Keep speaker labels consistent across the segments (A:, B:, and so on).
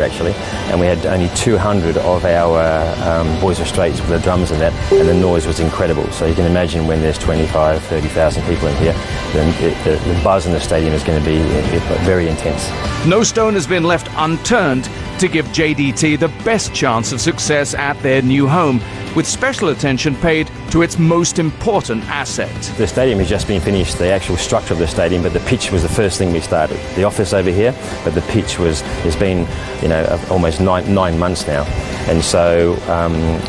A: actually, and we had only 200 of our boys of straights with the drums and that, and the noise was incredible. So you can imagine when there's 25, 30,000 people in here, then the buzz in the stadium is going to be very intense.
B: No stone has been left unturned to give JDT the best chance of success at their new home, with special attention paid to its most important asset.
A: The stadium has just been finished, the actual structure of the stadium, but the pitch was the first thing we started. The office over here, but the pitch has been, almost nine months now. And so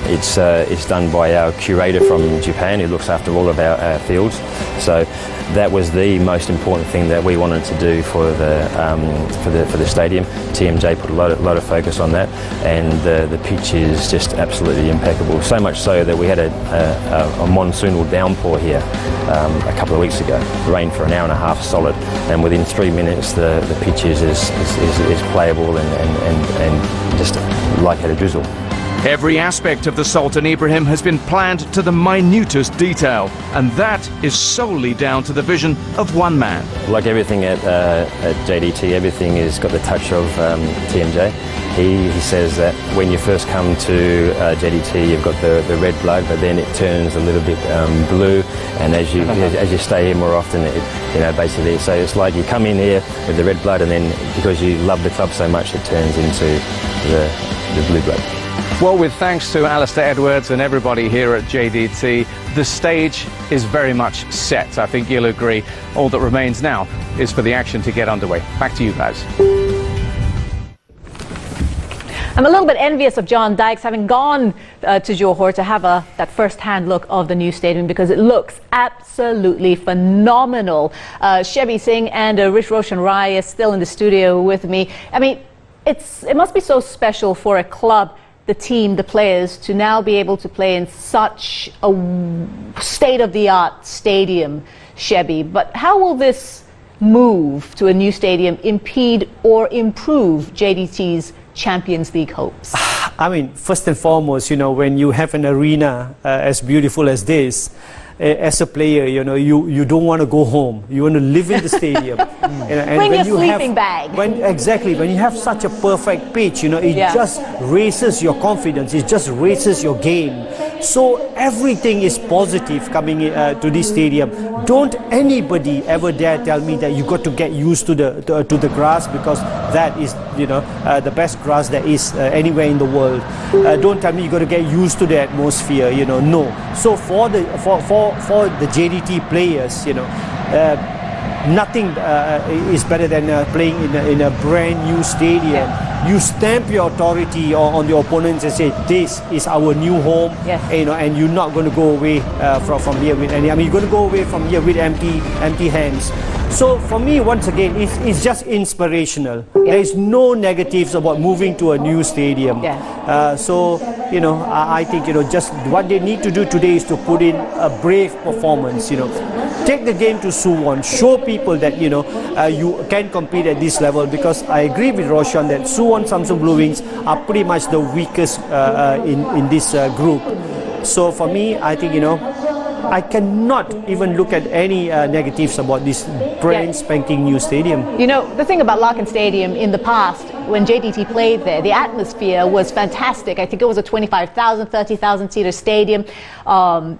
A: it's done by our curator from Japan, who looks after all of our fields. So that was the most important thing that we wanted to do for the stadium. TMJ put a lot of focus on that, and the pitch is just absolutely impeccable. So much so that we had a monsoonal downpour here a couple of weeks ago. Rained for an hour and a half solid, and within 3 minutes the pitch is playable and just like had a drizzle.
B: Every aspect of the Sultan Ibrahim has been planned to the minutest detail, and that is solely down to the vision of one man.
A: Like everything at JDT, everything has got the touch of TMJ. He says that when you first come to JDT, you've got the red blood, but then it turns a little bit blue, and as you stay here more often, basically, so it's like you come in here with the red blood, and then because you love the club so much, it turns into the blue blood.
B: Well, with thanks to Alistair Edwards and everybody here at JDT, the stage is very much set. I think you'll agree. All that remains now is for the action to get underway. Back to you guys.
C: I'm a little bit envious of John Dykes having gone to Johor to have that first-hand look of the new stadium, because it looks absolutely phenomenal. Shebi Singh and Rish Roshan Rai is still in the studio with me. I mean, it must be so special for a club, the team, the players, to now be able to play in such a state-of-the-art stadium, Shebi. But how will this move to a new stadium impede or improve JDT's Champions League hopes?
D: I mean, first and foremost, when you have an arena as beautiful as this, as a player, you don't want to go home. You want to live in the stadium. And
C: bring your sleeping bag.
D: Exactly. When you have such a perfect pitch, it just raises your confidence. It just raises your game. So everything is positive coming to this stadium. Don't anybody ever dare tell me that you got to get used to the grass, because that is the best grass there is anywhere in the world. Don't tell me you got to get used to the atmosphere. No. So for the JDT players, nothing is better than playing in a brand new stadium. You stamp your authority on the opponents and say, this is our new home, and you're not going to go away from here with any. I mean, you're going to go away from here with empty hands. So for me, once again, it's just inspirational. There is no negatives about moving to a new stadium. So I think just what they need to do today is to put in a brave performance. Take the game to Suwon, show people that you can compete at this level, because I agree with Roshan that Suwon Bluewings are pretty much the weakest in this group. So for me, I think I cannot even look at any negatives about this brand spanking new stadium.
C: The thing about Larkin Stadium in the past, when JDT played there, the atmosphere was fantastic. I think it was a 25,000, 30,000 seater stadium.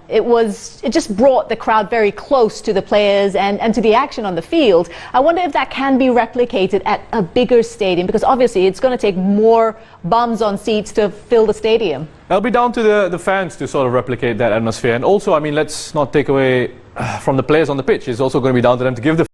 C: It just brought the crowd very close to the players and to the action on the field. I wonder if that can be replicated at a bigger stadium, because obviously it's going to take more bums on seats to fill the stadium.
E: It'll be down to the fans to sort of replicate that atmosphere. And also, I mean, let's not take away from the players on the pitch. It's also going to be down to them to give the